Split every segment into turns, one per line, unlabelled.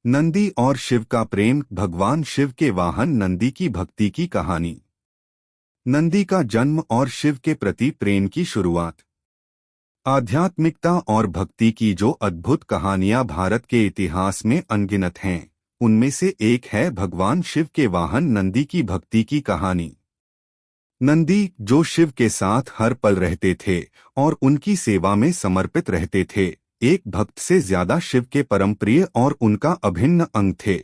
नंदी और शिव का प्रेम। भगवान शिव के वाहन नंदी की भक्ति की कहानी। नंदी का जन्म और शिव के प्रति प्रेम की शुरुआत। आध्यात्मिकता और भक्ति की जो अद्भुत कहानियां भारत के इतिहास में अनगिनत हैं, उनमें से एक है भगवान शिव के वाहन नंदी की भक्ति की कहानी। नंदी, जो शिव के साथ हर पल रहते थे और उनकी सेवा में समर्पित रहते थे, एक भक्त से ज्यादा शिव के परम प्रिय और उनका अभिन्न अंग थे।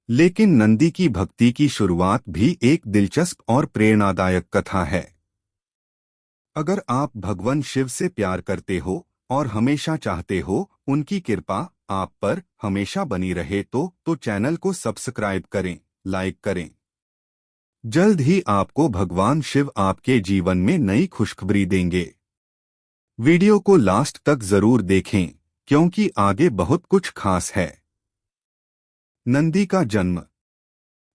लेकिन नंदी की भक्ति की शुरुआत भी एक दिलचस्प और प्रेरणादायक कथा है। अगर आप भगवान शिव से प्यार करते हो और हमेशा चाहते हो उनकी कृपा आप पर हमेशा बनी रहे तो चैनल को सब्सक्राइब करें, लाइक करें। जल्द ही आपको भगवान शिव आपके जीवन में नई खुशखबरी देंगे। वीडियो को लास्ट तक जरूर देखें, क्योंकि आगे बहुत कुछ खास है। नंदी का जन्म।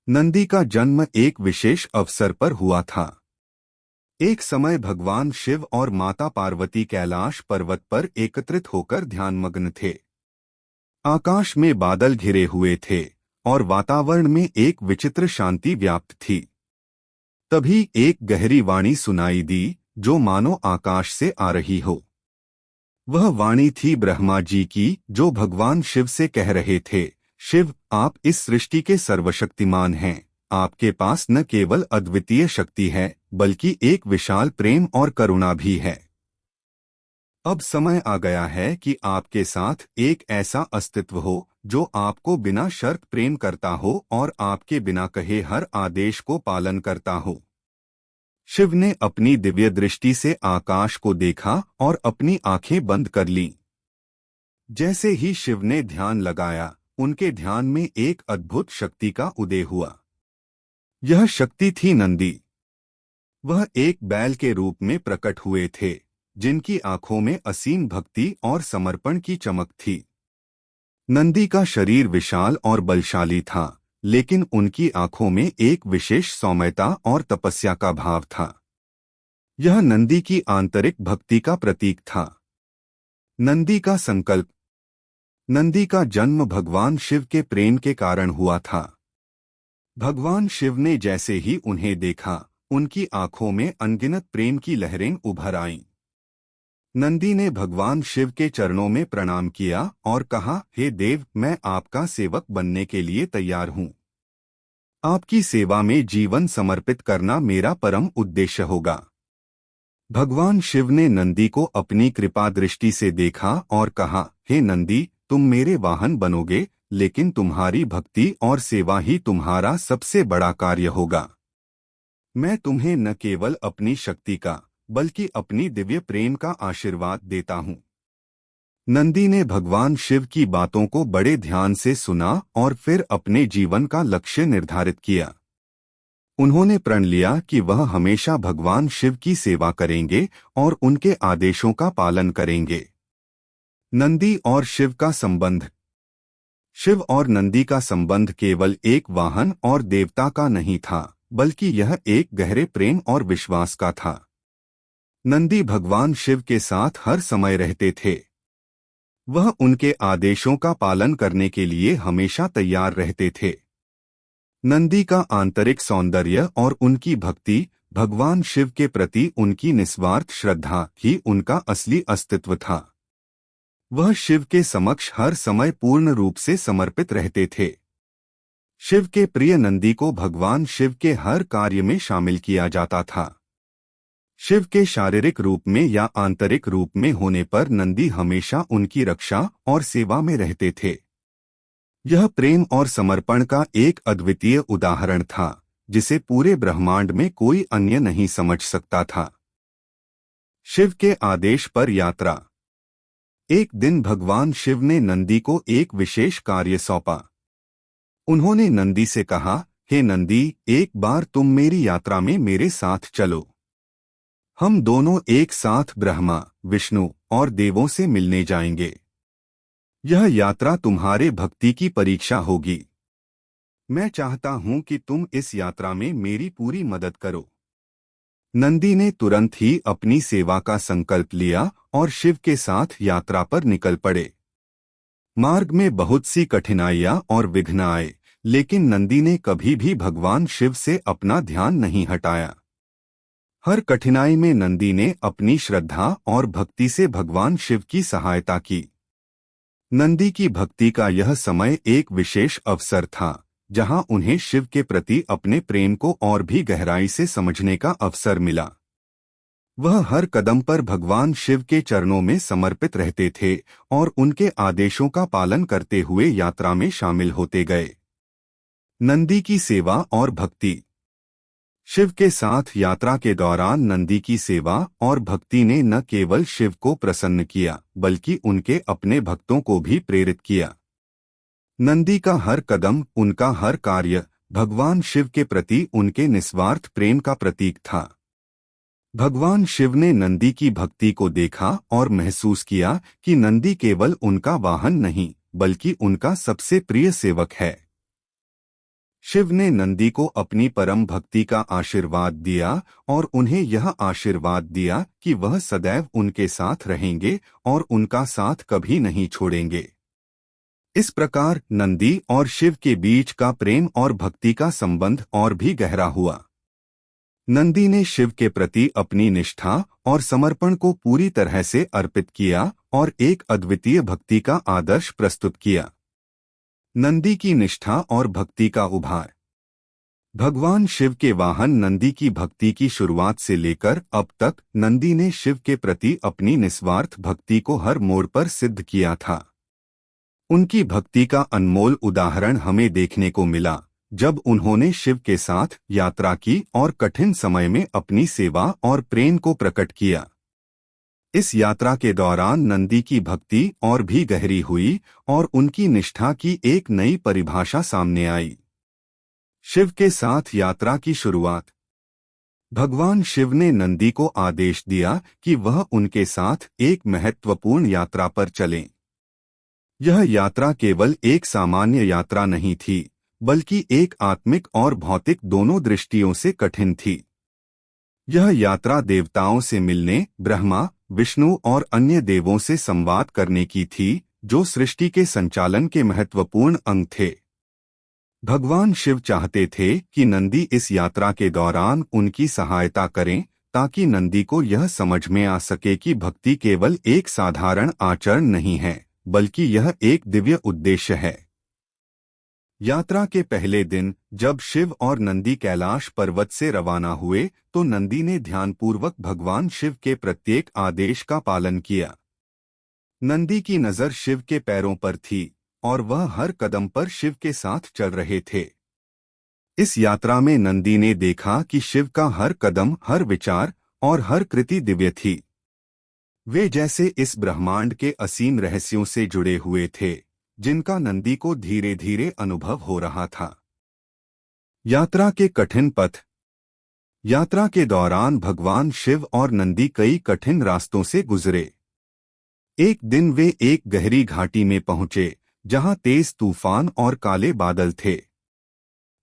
नंदी का जन्म एक विशेष अवसर पर हुआ था। एक समय भगवान शिव और माता पार्वती कैलाश पर्वत पर एकत्रित होकर ध्यानमग्न थे। आकाश में बादल घिरे हुए थे और वातावरण में एक विचित्र शांति व्याप्त थी। तभी एक गहरी वाणी सुनाई दी, जो मानो आकाश से आ रही हो। वह वाणी थी ब्रह्मा जी की, जो भगवान शिव से कह रहे थे, शिव, आप इस सृष्टि के सर्वशक्तिमान हैं। आपके पास न केवल अद्वितीय शक्ति है, बल्कि एक विशाल प्रेम और करुणा भी है। अब समय आ गया है कि आपके साथ एक ऐसा अस्तित्व हो जो आपको बिना शर्त प्रेम करता हो और आपके बिना कहे हर आदेश को पालन करता हो। शिव ने अपनी दिव्य दृष्टि से आकाश को देखा और अपनी आंखें बंद कर लीं। जैसे ही शिव ने ध्यान लगाया, उनके ध्यान में एक अद्भुत शक्ति का उदय हुआ। यह शक्ति थी नंदी। वह एक बैल के रूप में प्रकट हुए थे, जिनकी आंखों में असीम भक्ति और समर्पण की चमक थी। नंदी का शरीर विशाल और बलशाली था, लेकिन उनकी आंखों में एक विशेष सौम्यता और तपस्या का भाव था। यह नंदी की आंतरिक भक्ति का प्रतीक था। नंदी का संकल्प। नंदी का जन्म भगवान शिव के प्रेम के कारण हुआ था। भगवान शिव ने जैसे ही उन्हें देखा, उनकी आंखों में अनगिनत प्रेम की लहरें उभर आईं। नंदी ने भगवान शिव के चरणों में प्रणाम किया और कहा, हे देव, मैं आपका सेवक बनने के लिए तैयार हूँ। आपकी सेवा में जीवन समर्पित करना मेरा परम उद्देश्य होगा। भगवान शिव ने नंदी को अपनी कृपा दृष्टि से देखा और कहा, हे नंदी, तुम मेरे वाहन बनोगे, लेकिन तुम्हारी भक्ति और सेवा ही तुम्हारा सबसे बड़ा कार्य होगा। मैं तुम्हें न केवल अपनी शक्ति का, बल्कि अपनी दिव्य प्रेम का आशीर्वाद देता हूँ। नंदी ने भगवान शिव की बातों को बड़े ध्यान से सुना और फिर अपने जीवन का लक्ष्य निर्धारित किया। उन्होंने प्रण लिया कि वह हमेशा भगवान शिव की सेवा करेंगे और उनके आदेशों का पालन करेंगे। नंदी और शिव का संबंध। शिव और नंदी का संबंध केवल एक वाहन और देवता का नहीं था, बल्कि यह एक गहरे प्रेम और विश्वास का था। नंदी भगवान शिव के साथ हर समय रहते थे। वह उनके आदेशों का पालन करने के लिए हमेशा तैयार रहते थे। नंदी का आंतरिक सौंदर्य और उनकी भक्ति, भगवान शिव के प्रति उनकी निस्वार्थ श्रद्धा ही उनका असली अस्तित्व था। वह शिव के समक्ष हर समय पूर्ण रूप से समर्पित रहते थे। शिव के प्रिय नंदी को भगवान शिव के हर कार्य में शामिल किया जाता था। शिव के शारीरिक रूप में या आंतरिक रूप में होने पर नंदी हमेशा उनकी रक्षा और सेवा में रहते थे। यह प्रेम और समर्पण का एक अद्वितीय उदाहरण था, जिसे पूरे ब्रह्मांड में कोई अन्य नहीं समझ सकता था। शिव के आदेश पर यात्रा। एक दिन भगवान शिव ने नंदी को एक विशेष कार्य सौंपा। उन्होंने नंदी से कहा, हे नंदी, एक बार तुम मेरी यात्रा में मेरे साथ चलो। हम दोनों एक साथ ब्रह्मा, विष्णु और देवों से मिलने जाएंगे। यह यात्रा तुम्हारे भक्ति की परीक्षा होगी। मैं चाहता हूं कि तुम इस यात्रा में मेरी पूरी मदद करो। नंदी ने तुरंत ही अपनी सेवा का संकल्प लिया और शिव के साथ यात्रा पर निकल पड़े। मार्ग में बहुत सी कठिनाइयां और विघ्न आए, लेकिन नंदी ने कभी भी भगवान शिव से अपना ध्यान नहीं हटाया। हर कठिनाई में नंदी ने अपनी श्रद्धा और भक्ति से भगवान शिव की सहायता की। नंदी की भक्ति का यह समय एक विशेष अवसर था, जहां उन्हें शिव के प्रति अपने प्रेम को और भी गहराई से समझने का अवसर मिला। वह हर कदम पर भगवान शिव के चरणों में समर्पित रहते थे और उनके आदेशों का पालन करते हुए यात्रा में शामिल होते गए। नंदी की सेवा और भक्ति। शिव के साथ यात्रा के दौरान नंदी की सेवा और भक्ति ने न केवल शिव को प्रसन्न किया, बल्कि उनके अपने भक्तों को भी प्रेरित किया। नंदी का हर कदम, उनका हर कार्य भगवान शिव के प्रति उनके निस्वार्थ प्रेम का प्रतीक था। भगवान शिव ने नंदी की भक्ति को देखा और महसूस किया कि नंदी केवल उनका वाहन नहीं, बल्कि उनका सबसे प्रिय सेवक है। शिव ने नंदी को अपनी परम भक्ति का आशीर्वाद दिया और उन्हें यह आशीर्वाद दिया कि वह सदैव उनके साथ रहेंगे और उनका साथ कभी नहीं छोड़ेंगे। इस प्रकार नंदी और शिव के बीच का प्रेम और भक्ति का संबंध और भी गहरा हुआ। नंदी ने शिव के प्रति अपनी निष्ठा और समर्पण को पूरी तरह से अर्पित किया और एक अद्वितीय भक्ति का आदर्श प्रस्तुत किया। नंदी की निष्ठा और भक्ति का उभार। भगवान शिव के वाहन नंदी की भक्ति की शुरुआत से लेकर अब तक नंदी ने शिव के प्रति अपनी निस्वार्थ भक्ति को हर मोड़ पर सिद्ध किया था। उनकी भक्ति का अनमोल उदाहरण हमें देखने को मिला जब उन्होंने शिव के साथ यात्रा की और कठिन समय में अपनी सेवा और प्रेम को प्रकट किया। इस यात्रा के दौरान नंदी की भक्ति और भी गहरी हुई और उनकी निष्ठा की एक नई परिभाषा सामने आई। शिव के साथ यात्रा की शुरुआत। भगवान शिव ने नंदी को आदेश दिया कि वह उनके साथ एक महत्वपूर्ण यात्रा पर चलें। यह यात्रा केवल एक सामान्य यात्रा नहीं थी, बल्कि एक आत्मिक और भौतिक दोनों दृष्टियों से कठिन थी। यह यात्रा देवताओं से मिलने, ब्रह्मा, विष्णु और अन्य देवों से संवाद करने की थी, जो सृष्टि के संचालन के महत्वपूर्ण अंग थे। भगवान शिव चाहते थे कि नंदी इस यात्रा के दौरान उनकी सहायता करें, ताकि नंदी को यह समझ में आ सके कि भक्ति केवल एक साधारण आचरण नहीं है, बल्कि यह एक दिव्य उद्देश्य है। यात्रा के पहले दिन जब शिव और नंदी कैलाश पर्वत से रवाना हुए, तो नंदी ने ध्यानपूर्वक भगवान शिव के प्रत्येक आदेश का पालन किया। नंदी की नजर शिव के पैरों पर थी और वह हर कदम पर शिव के साथ चल रहे थे। इस यात्रा में नंदी ने देखा कि शिव का हर कदम, हर विचार और हर कृति दिव्य थी। वे जैसे इस ब्रह्मांड के असीम रहस्यों से जुड़े हुए थे, जिनका नंदी को धीरे धीरे अनुभव हो रहा था। यात्रा के कठिन पथ। यात्रा के दौरान भगवान शिव और नंदी कई कठिन रास्तों से गुजरे। एक दिन वे एक गहरी घाटी में पहुंचे, जहां तेज तूफान और काले बादल थे।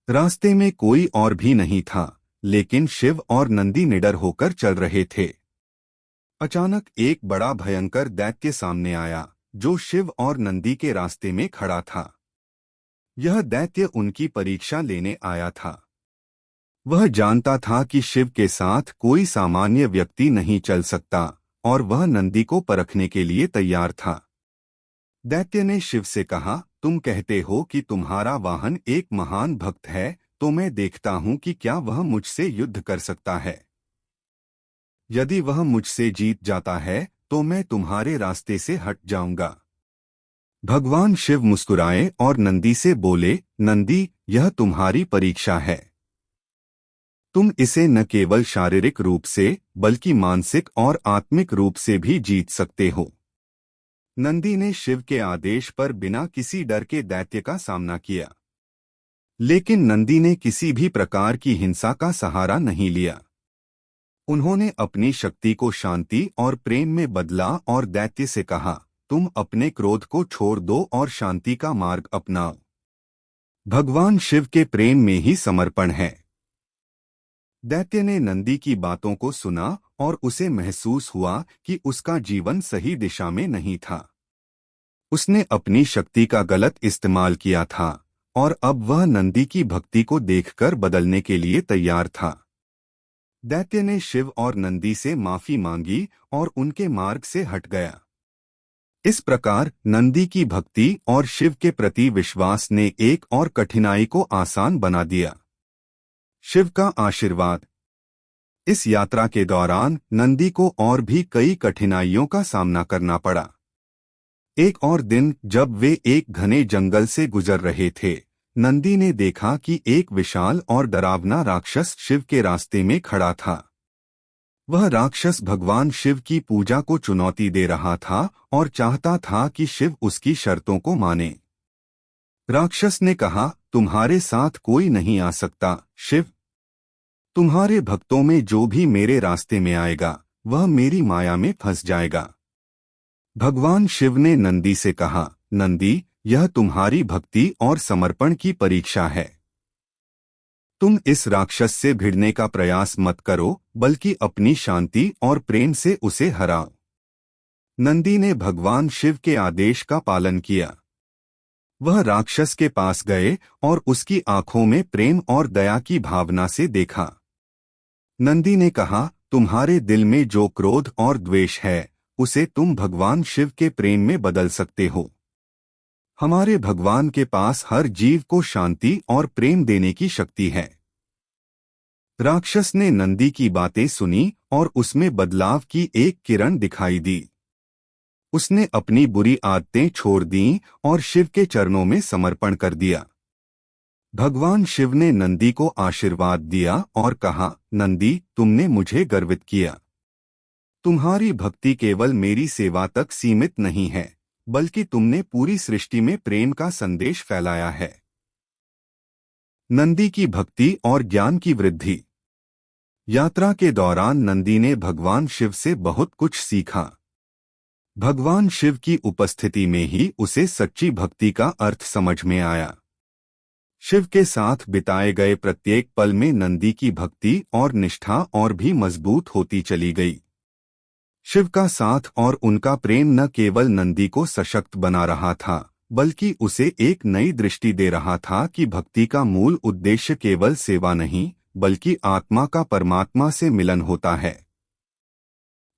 रास्ते में कोई और भी नहीं था, लेकिन शिव और नंदी निडर होकर चल रहे थे। अचानक एक बड़ा भयंकर दैत्य सामने आया, जो शिव और नंदी के रास्ते में खड़ा था। यह दैत्य उनकी परीक्षा लेने आया था। वह जानता था कि शिव के साथ कोई सामान्य व्यक्ति नहीं चल सकता और वह नंदी को परखने के लिए तैयार था। दैत्य ने शिव से कहा, तुम कहते हो कि तुम्हारा वाहन एक महान भक्त है, तो मैं देखता हूं कि क्या वह मुझसे युद्ध कर सकता है। यदि वह मुझसे जीत जाता है तो मैं तुम्हारे रास्ते से हट जाऊंगा। भगवान शिव मुस्कुराए और नंदी से बोले, नंदी, यह तुम्हारी परीक्षा है। तुम इसे न केवल शारीरिक रूप से, बल्कि मानसिक और आत्मिक रूप से भी जीत सकते हो। नंदी ने शिव के आदेश पर बिना किसी डर के दैत्य का सामना किया। लेकिन नंदी ने किसी भी प्रकार की हिंसा का सहारा नहीं लिया। उन्होंने अपनी शक्ति को शांति और प्रेम में बदला और दैत्य से कहा, तुम अपने क्रोध को छोड़ दो और शांति का मार्ग अपनाओ। भगवान शिव के प्रेम में ही समर्पण है। दैत्य ने नंदी की बातों को सुना और उसे महसूस हुआ कि उसका जीवन सही दिशा में नहीं था। उसने अपनी शक्ति का गलत इस्तेमाल किया था और अब वह नंदी की भक्ति को देखकर बदलने के लिए तैयार था। दैत्य ने शिव और नंदी से माफी मांगी और उनके मार्ग से हट गया। इस प्रकार नंदी की भक्ति और शिव के प्रति विश्वास ने एक और कठिनाई को आसान बना दिया। शिव का आशीर्वाद। इस यात्रा के दौरान नंदी को और भी कई कठिनाइयों का सामना करना पड़ा। एक और दिन जब वे एक घने जंगल से गुजर रहे थे, नंदी ने देखा कि एक विशाल और डरावना राक्षस शिव के रास्ते में खड़ा था। वह राक्षस भगवान शिव की पूजा को चुनौती दे रहा था और चाहता था कि शिव उसकी शर्तों को माने। राक्षस ने कहा, तुम्हारे साथ कोई नहीं आ सकता शिव। तुम्हारे भक्तों में जो भी मेरे रास्ते में आएगा वह मेरी माया में फंस जाएगा। भगवान शिव ने नंदी से कहा, नंदी, यह तुम्हारी भक्ति और समर्पण की परीक्षा है। तुम इस राक्षस से भिड़ने का प्रयास मत करो, बल्कि अपनी शांति और प्रेम से उसे हराओ। नंदी ने भगवान शिव के आदेश का पालन किया। वह राक्षस के पास गए और उसकी आंखों में प्रेम और दया की भावना से देखा। नंदी ने कहा, तुम्हारे दिल में जो क्रोध और द्वेष है उसे तुम भगवान शिव के प्रेम में बदल सकते हो। हमारे भगवान के पास हर जीव को शांति और प्रेम देने की शक्ति है। राक्षस ने नंदी की बातें सुनी और उसमें बदलाव की एक किरण दिखाई दी। उसने अपनी बुरी आदतें छोड़ दीं और शिव के चरणों में समर्पण कर दिया। भगवान शिव ने नंदी को आशीर्वाद दिया और कहा, नंदी, तुमने मुझे गर्वित किया। तुम्हारी भक्ति केवल मेरी सेवा तक सीमित नहीं है, बल्कि तुमने पूरी सृष्टि में प्रेम का संदेश फैलाया है। नंदी की भक्ति और ज्ञान की वृद्धि। यात्रा के दौरान नंदी ने भगवान शिव से बहुत कुछ सीखा। भगवान शिव की उपस्थिति में ही उसे सच्ची भक्ति का अर्थ समझ में आया। शिव के साथ बिताए गए प्रत्येक पल में नंदी की भक्ति और निष्ठा और भी मजबूत होती चली गई। शिव का साथ और उनका प्रेम न केवल नंदी को सशक्त बना रहा था, बल्कि उसे एक नई दृष्टि दे रहा था कि भक्ति का मूल उद्देश्य केवल सेवा नहीं, बल्कि आत्मा का परमात्मा से मिलन होता है।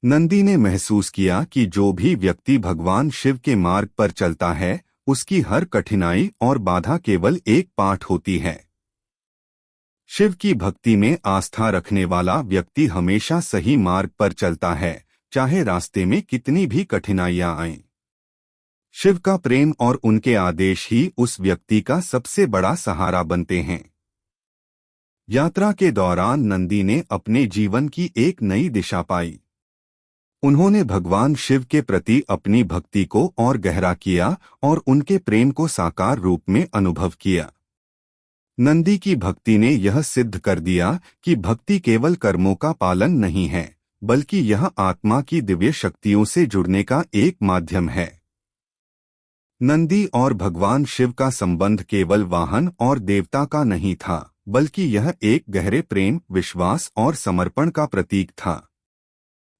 नंदी ने महसूस किया कि जो भी व्यक्ति भगवान शिव के मार्ग पर चलता है, उसकी हर कठिनाई और बाधा केवल एक पाठ होती है। शिव की भक्ति में आस्था रखने वाला व्यक्ति हमेशा सही मार्ग पर चलता है, चाहे रास्ते में कितनी भी कठिनाइयां आएं। शिव का प्रेम और उनके आदेश ही उस व्यक्ति का सबसे बड़ा सहारा बनते हैं। यात्रा के दौरान नंदी ने अपने जीवन की एक नई दिशा पाई। उन्होंने भगवान शिव के प्रति अपनी भक्ति को और गहरा किया और उनके प्रेम को साकार रूप में अनुभव किया। नंदी की भक्ति ने यह सिद्ध कर दिया कि भक्ति केवल कर्मों का पालन नहीं है, बल्कि यह आत्मा की दिव्य शक्तियों से जुड़ने का एक माध्यम है। नंदी और भगवान शिव का संबंध केवल वाहन और देवता का नहीं था, बल्कि यह एक गहरे प्रेम, विश्वास और समर्पण का प्रतीक था।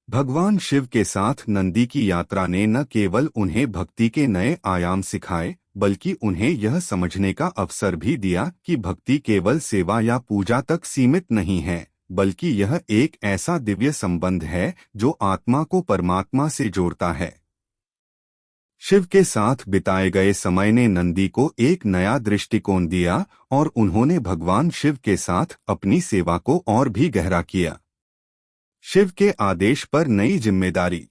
भगवान शिव के साथ नंदी की यात्रा ने न केवल उन्हें भक्ति के नए आयाम सिखाए, बल्कि उन्हें यह समझने का अवसर भी दिया कि भक्ति केवल सेवा या पूजा तक सीमित नहीं है, बल्कि यह एक ऐसा दिव्य संबंध है जो आत्मा को परमात्मा से जोड़ता है। शिव के साथ बिताए गए समय ने नंदी को एक नया दृष्टिकोण दिया और उन्होंने भगवान शिव के साथ अपनी सेवा को और भी गहरा किया। शिव के आदेश पर नई जिम्मेदारी।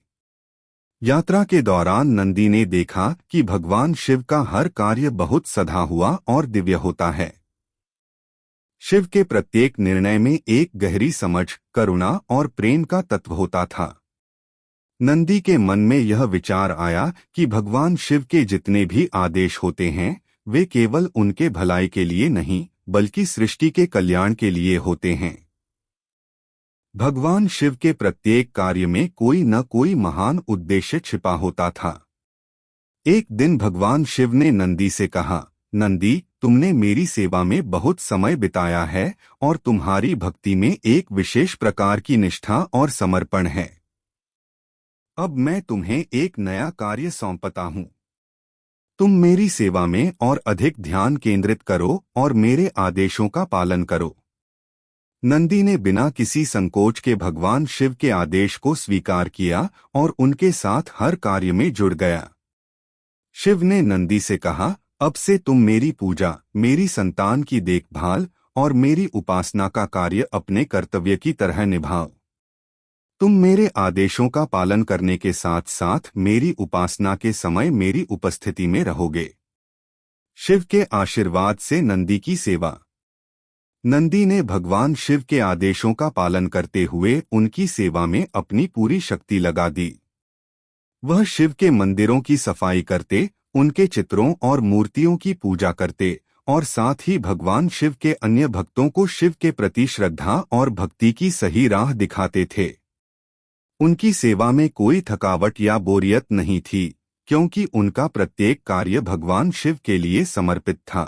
यात्रा के दौरान नंदी ने देखा कि भगवान शिव का हर कार्य बहुत सधा हुआ और दिव्य होता है। शिव के प्रत्येक निर्णय में एक गहरी समझ, करुणा और प्रेम का तत्व होता था। नंदी के मन में यह विचार आया कि भगवान शिव के जितने भी आदेश होते हैं, वे केवल उनके भलाई के लिए नहीं, बल्कि सृष्टि के कल्याण के लिए होते हैं। भगवान शिव के प्रत्येक कार्य में कोई न कोई महान उद्देश्य छिपा होता था। एक दिन भगवान शिव ने नंदी से कहा, नंदी, तुमने मेरी सेवा में बहुत समय बिताया है और तुम्हारी भक्ति में एक विशेष प्रकार की निष्ठा और समर्पण है। अब मैं तुम्हें एक नया कार्य सौंपता हूँ। तुम मेरी सेवा में और अधिक ध्यान केंद्रित करो और मेरे आदेशों का पालन करो। नंदी ने बिना किसी संकोच के भगवान शिव के आदेश को स्वीकार किया और उनके साथ हर कार्य में जुड़ गया। शिव ने नंदी से कहा, अब से तुम मेरी पूजा, मेरी संतान की देखभाल और मेरी उपासना का कार्य अपने कर्तव्य की तरह निभाओ। तुम मेरे आदेशों का पालन करने के साथ साथ मेरी उपासना के समय मेरी उपस्थिति में रहोगे। शिव के आशीर्वाद से नंदी की सेवा। नंदी ने भगवान शिव के आदेशों का पालन करते हुए उनकी सेवा में अपनी पूरी शक्ति लगा दी। वह शिव के मंदिरों की सफाई करते, उनके चित्रों और मूर्तियों की पूजा करते और साथ ही भगवान शिव के अन्य भक्तों को शिव के प्रति श्रद्धा और भक्ति की सही राह दिखाते थे। उनकी सेवा में कोई थकावट या बोरियत नहीं थी, क्योंकि उनका प्रत्येक कार्य भगवान शिव के लिए समर्पित था।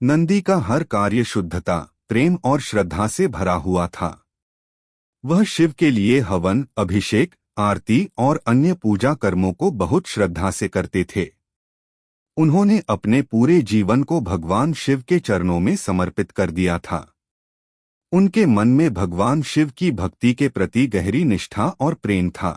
नंदी का हर कार्य शुद्धता, प्रेम और श्रद्धा से भरा हुआ था। वह शिव के लिए हवन, अभिषेक, आरती और अन्य पूजा कर्मों को बहुत श्रद्धा से करते थे। उन्होंने अपने पूरे जीवन को भगवान शिव के चरणों में समर्पित कर दिया था। उनके मन में भगवान शिव की भक्ति के प्रति गहरी निष्ठा और प्रेम था।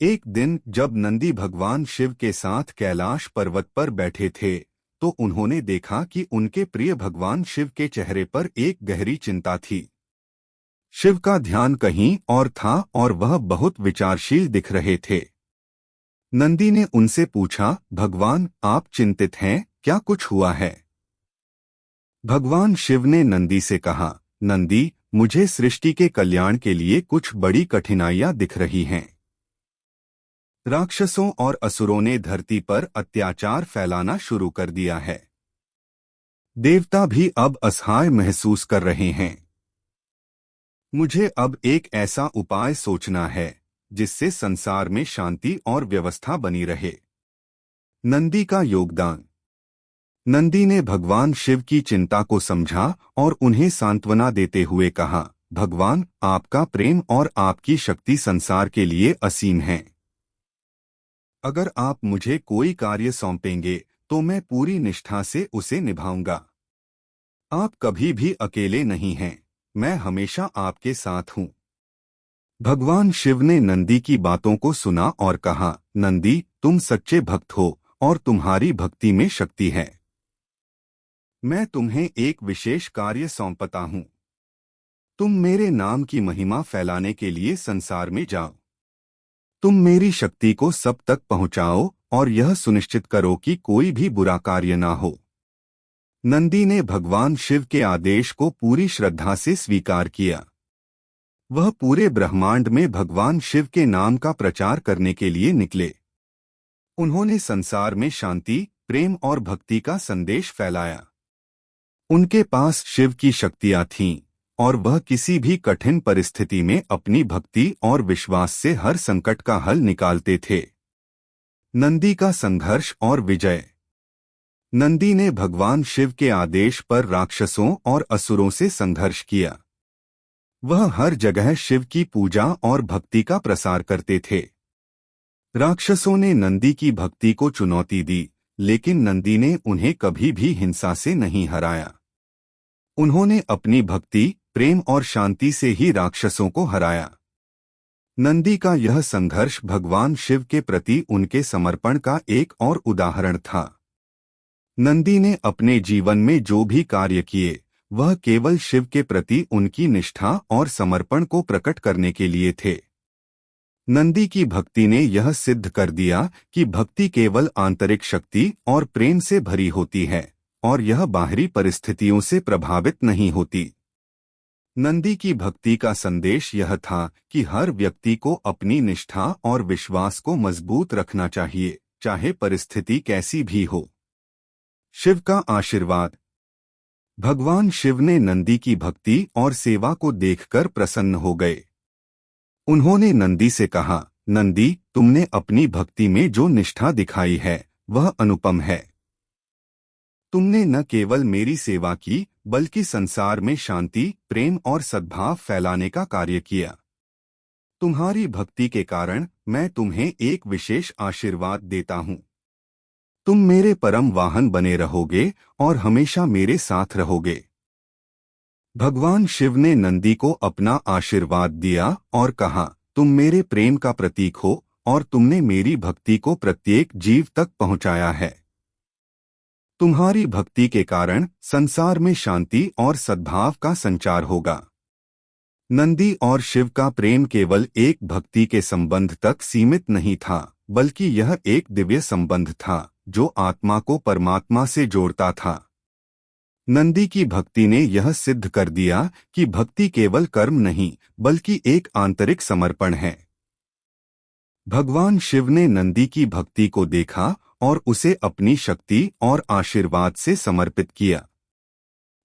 एक दिन जब नंदी भगवान शिव के साथ कैलाश पर्वत पर बैठे थे, तो उन्होंने देखा कि उनके प्रिय भगवान शिव के चेहरे पर एक गहरी चिंता थी। शिव का ध्यान कहीं और था और वह बहुत विचारशील दिख रहे थे। नंदी ने उनसे पूछा, भगवान, आप चिंतित हैं, क्या कुछ हुआ है? भगवान शिव ने नंदी से कहा, नंदी, मुझे सृष्टि के कल्याण के लिए कुछ बड़ी कठिनाइयां दिख रही हैं। राक्षसों और असुरों ने धरती पर अत्याचार फैलाना शुरू कर दिया है। देवता भी अब असहाय महसूस कर रहे हैं। मुझे अब एक ऐसा उपाय सोचना है जिससे संसार में शांति और व्यवस्था बनी रहे। नंदी का योगदान। नंदी ने भगवान शिव की चिंता को समझा और उन्हें सांत्वना देते हुए कहा, भगवान, आपका प्रेम और आपकी शक्ति संसार के लिए असीम है। अगर आप मुझे कोई कार्य सौंपेंगे तो मैं पूरी निष्ठा से उसे निभाऊंगा। आप कभी भी अकेले नहीं हैं, मैं हमेशा आपके साथ हूं। भगवान शिव ने नंदी की बातों को सुना और कहा, नंदी, तुम सच्चे भक्त हो और तुम्हारी भक्ति में शक्ति है। मैं तुम्हें एक विशेष कार्य सौंपता हूं। तुम मेरे नाम की महिमा फैलाने के लिए संसार में जाओ। तुम मेरी शक्ति को सब तक पहुंचाओ और यह सुनिश्चित करो कि कोई भी बुरा कार्य ना हो। नंदी ने भगवान शिव के आदेश को पूरी श्रद्धा से स्वीकार किया। वह पूरे ब्रह्मांड में भगवान शिव के नाम का प्रचार करने के लिए निकले। उन्होंने संसार में शांति, प्रेम और भक्ति का संदेश फैलाया। उनके पास शिव की शक्तियां थीं और वह किसी भी कठिन परिस्थिति में अपनी भक्ति और विश्वास से हर संकट का हल निकालते थे। नंदी का संघर्ष और विजय। नंदी ने भगवान शिव के आदेश पर राक्षसों और असुरों से संघर्ष किया। वह हर जगह शिव की पूजा और भक्ति का प्रसार करते थे। राक्षसों ने नंदी की भक्ति को चुनौती दी, लेकिन नंदी ने उन्हें कभी भी हिंसा से नहीं हराया। उन्होंने अपनी भक्ति, प्रेम और शांति से ही राक्षसों को हराया। नंदी का यह संघर्ष भगवान शिव के प्रति उनके समर्पण का एक और उदाहरण था। नंदी ने अपने जीवन में जो भी कार्य किए, वह केवल शिव के प्रति उनकी निष्ठा और समर्पण को प्रकट करने के लिए थे। नंदी की भक्ति ने यह सिद्ध कर दिया कि भक्ति केवल आंतरिक शक्ति और प्रेम से भरी होती है और यह बाहरी परिस्थितियों से प्रभावित नहीं होती। नंदी की भक्ति का संदेश यह था कि हर व्यक्ति को अपनी निष्ठा और विश्वास को मजबूत रखना चाहिए, चाहे परिस्थिति कैसी भी हो। शिव का आशीर्वाद। भगवान शिव ने नंदी की भक्ति और सेवा को देखकर प्रसन्न हो गए। उन्होंने नंदी से कहा, नंदी, तुमने अपनी भक्ति में जो निष्ठा दिखाई है वह अनुपम है। तुमने न केवल मेरी सेवा की, बल्कि संसार में शांति, प्रेम और सद्भाव फैलाने का कार्य किया। तुम्हारी भक्ति के कारण मैं तुम्हें एक विशेष आशीर्वाद देता हूँ। तुम मेरे परम वाहन बने रहोगे और हमेशा मेरे साथ रहोगे। भगवान शिव ने नंदी को अपना आशीर्वाद दिया और कहा, तुम मेरे प्रेम का प्रतीक हो और तुमने मेरी भक्ति को प्रत्येक जीव तक पहुंचाया है। तुम्हारी भक्ति के कारण संसार में शांति और सद्भाव का संचार होगा। नंदी और शिव का प्रेम केवल एक भक्ति के संबंध तक सीमित नहीं था, बल्कि यह एक दिव्य संबंध था जो आत्मा को परमात्मा से जोड़ता था। नंदी की भक्ति ने यह सिद्ध कर दिया कि भक्ति केवल कर्म नहीं, बल्कि एक आंतरिक समर्पण है। भगवान शिव ने नंदी की भक्ति को देखा और उसे अपनी शक्ति और आशीर्वाद से समर्पित किया।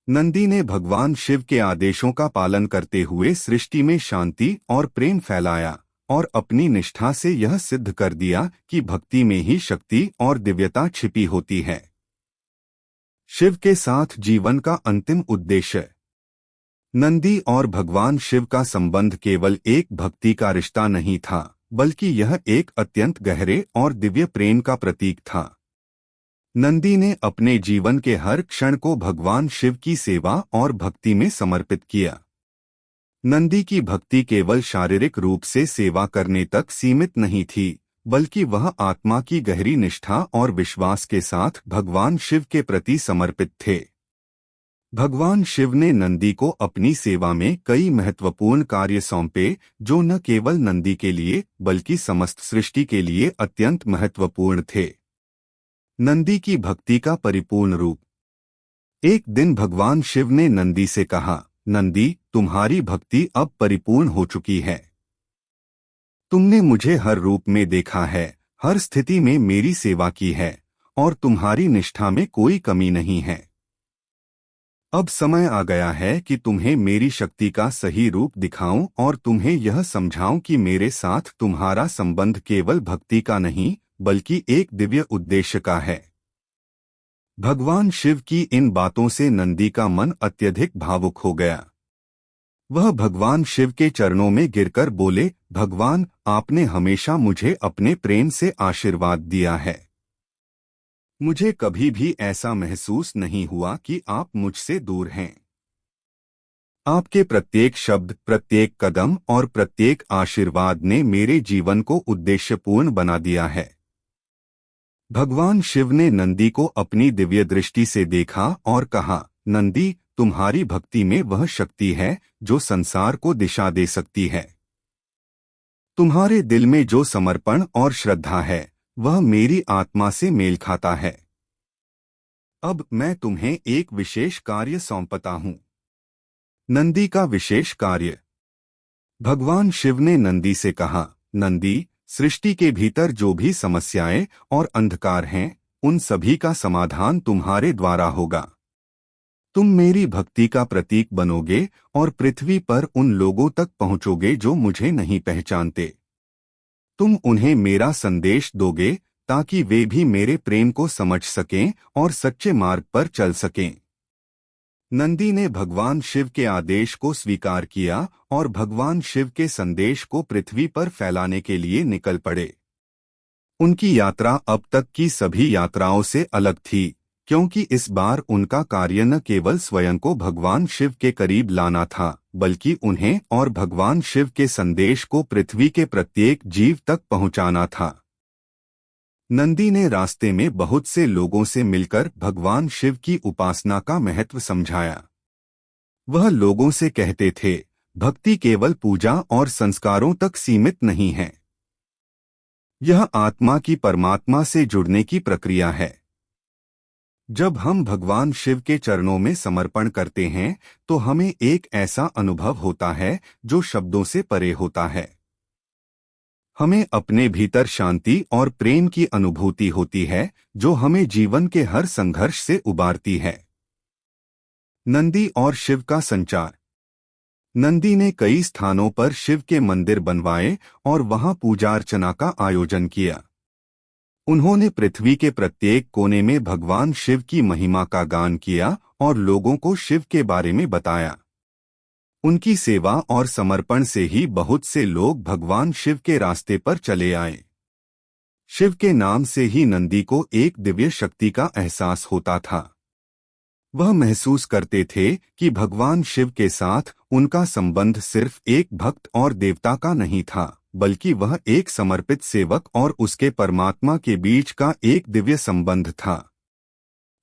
नंदी ने भगवान शिव के आदेशों का पालन करते हुए सृष्टि में शांति और प्रेम फैलाया और अपनी निष्ठा से यह सिद्ध कर दिया कि भक्ति में ही शक्ति और दिव्यता छिपी होती है। शिव के साथ जीवन का अंतिम उद्देश्य। नंदी और भगवान शिव का संबंध केवल एक भक्ति का रिश्ता नहीं था, बल्कि यह एक अत्यंत गहरे और दिव्य प्रेम का प्रतीक था। नंदी ने अपने जीवन के हर क्षण को भगवान शिव की सेवा और भक्ति में समर्पित किया। नंदी की भक्ति केवल शारीरिक रूप से सेवा करने तक सीमित नहीं थी, बल्कि वह आत्मा की गहरी निष्ठा और विश्वास के साथ भगवान शिव के प्रति समर्पित थे। भगवान शिव ने नंदी को अपनी सेवा में कई महत्वपूर्ण कार्य सौंपे, जो न केवल नंदी के लिए बल्कि समस्त सृष्टि के लिए अत्यंत महत्वपूर्ण थे। नंदी की भक्ति का परिपूर्ण रूप। एक दिन भगवान शिव ने नंदी से कहा, नंदी, तुम्हारी भक्ति अब परिपूर्ण हो चुकी है। तुमने मुझे हर रूप में देखा है, हर स्थिति में मेरी सेवा की है और तुम्हारी निष्ठा में कोई कमी नहीं है। अब समय आ गया है कि तुम्हें मेरी शक्ति का सही रूप दिखाऊं और तुम्हें यह समझाऊं कि मेरे साथ तुम्हारा संबंध केवल भक्ति का नहीं, बल्कि एक दिव्य उद्देश्य का है। भगवान शिव की इन बातों से नंदी का मन अत्यधिक भावुक हो गया। वह भगवान शिव के चरणों में गिरकर बोले, भगवान, आपने हमेशा मुझे अपने प्रेम से आशीर्वाद दिया है। मुझे कभी भी ऐसा महसूस नहीं हुआ कि आप मुझसे दूर हैं। आपके प्रत्येक शब्द, प्रत्येक कदम और प्रत्येक आशीर्वाद ने मेरे जीवन को उद्देश्यपूर्ण बना दिया है। भगवान शिव ने नंदी को अपनी दिव्य दृष्टि से देखा और कहा, नंदी, तुम्हारी भक्ति में वह शक्ति है जो संसार को दिशा दे सकती है। तुम्हारे दिल में जो समर्पण और श्रद्धा है, वह मेरी आत्मा से मेल खाता है। अब मैं तुम्हें एक विशेष कार्य सौंपता हूं। नंदी का विशेष कार्य। भगवान शिव ने नंदी से कहा, नंदी, सृष्टि के भीतर जो भी समस्याएं और अंधकार हैं, उन सभी का समाधान तुम्हारे द्वारा होगा। तुम मेरी भक्ति का प्रतीक बनोगे और पृथ्वी पर उन लोगों तक पहुंचोगे जो मुझे नहीं पहचानते। तुम उन्हें मेरा संदेश दोगे ताकि वे भी मेरे प्रेम को समझ सकें और सच्चे मार्ग पर चल सकें। नंदी ने भगवान शिव के आदेश को स्वीकार किया और भगवान शिव के संदेश को पृथ्वी पर फैलाने के लिए निकल पड़े। उनकी यात्रा अब तक की सभी यात्राओं से अलग थी, क्योंकि इस बार उनका कार्य न केवल स्वयं को भगवान शिव के करीब लाना था, बल्कि उन्हें और भगवान शिव के संदेश को पृथ्वी के प्रत्येक जीव तक पहुंचाना था। नंदी ने रास्ते में बहुत से लोगों से मिलकर भगवान शिव की उपासना का महत्व समझाया। वह लोगों से कहते थे, भक्ति केवल पूजा और संस्कारों तक सीमित नहीं है। यह आत्मा की परमात्मा से जुड़ने की प्रक्रिया है। जब हम भगवान शिव के चरणों में समर्पण करते हैं, तो हमें एक ऐसा अनुभव होता है जो शब्दों से परे होता है। हमें अपने भीतर शांति और प्रेम की अनुभूति होती है, जो हमें जीवन के हर संघर्ष से उबारती है। नंदी और शिव का संचार। नंदी ने कई स्थानों पर शिव के मंदिर बनवाए और वहां पूजा अर्चना का आयोजन किया। उन्होंने पृथ्वी के प्रत्येक कोने में भगवान शिव की महिमा का गान किया और लोगों को शिव के बारे में बताया। उनकी सेवा और समर्पण से ही बहुत से लोग भगवान शिव के रास्ते पर चले आए। शिव के नाम से ही नंदी को एक दिव्य शक्ति का एहसास होता था। वह महसूस करते थे कि भगवान शिव के साथ उनका संबंध सिर्फ एक भक्त और देवता का नहीं था, बल्कि वह एक समर्पित सेवक और उसके परमात्मा के बीच का एक दिव्य संबंध था।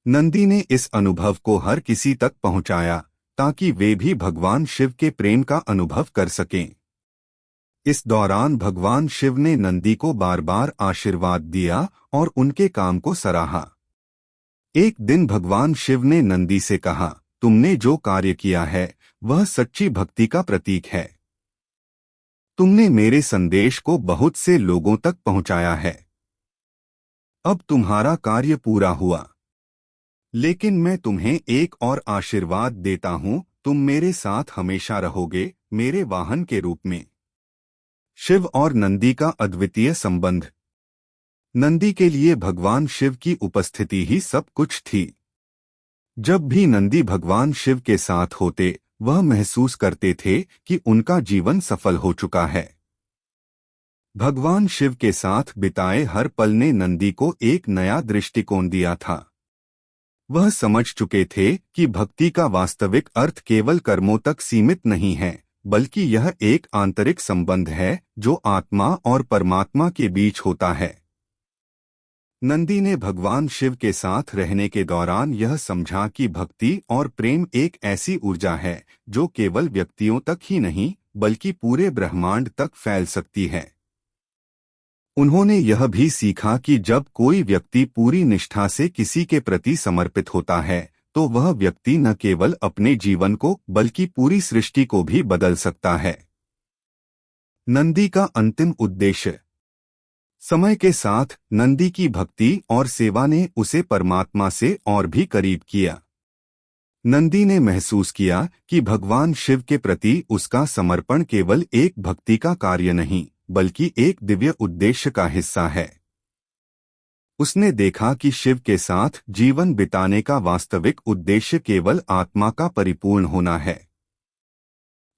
नंदी ने इस अनुभव को हर किसी तक पहुंचाया ताकि वे भी भगवान शिव के प्रेम का अनुभव कर सकें। इस दौरान भगवान शिव ने नंदी को बार बार आशीर्वाद दिया और उनके काम को सराहा। एक दिन भगवान शिव ने नंदी से कहा, तुमने जो कार्य किया है वह सच्ची भक्ति का प्रतीक है। तुमने मेरे संदेश को बहुत से लोगों तक पहुंचाया है। अब तुम्हारा कार्य पूरा हुआ। लेकिन मैं तुम्हें एक और आशीर्वाद देता हूं, तुम मेरे साथ हमेशा रहोगे, मेरे वाहन के रूप में। शिव और नंदी का अद्वितीय संबंध। नंदी के लिए भगवान शिव की उपस्थिति ही सब कुछ थी। जब भी नंदी भगवान शिव के साथ होते, वह महसूस करते थे कि उनका जीवन सफल हो चुका है। भगवान शिव के साथ बिताए हर पल ने नंदी को एक नया दृष्टिकोण दिया था। वह समझ चुके थे कि भक्ति का वास्तविक अर्थ केवल कर्मों तक सीमित नहीं है, बल्कि यह एक आंतरिक संबंध है जो आत्मा और परमात्मा के बीच होता है। नंदी ने भगवान शिव के साथ रहने के दौरान यह समझा कि भक्ति और प्रेम एक ऐसी ऊर्जा है जो केवल व्यक्तियों तक ही नहीं, बल्कि पूरे ब्रह्मांड तक फैल सकती है। उन्होंने यह भी सीखा कि जब कोई व्यक्ति पूरी निष्ठा से किसी के प्रति समर्पित होता है, तो वह व्यक्ति न केवल अपने जीवन को बल्कि पूरी सृष्टि को भी बदल सकता है। नंदी का अंतिम उद्देश्य। समय के साथ नंदी की भक्ति और सेवा ने उसे परमात्मा से और भी करीब किया। नंदी ने महसूस किया कि भगवान शिव के प्रति उसका समर्पण केवल एक भक्ति का कार्य नहीं, बल्कि एक दिव्य उद्देश्य का हिस्सा है। उसने देखा कि शिव के साथ जीवन बिताने का वास्तविक उद्देश्य केवल आत्मा का परिपूर्ण होना है।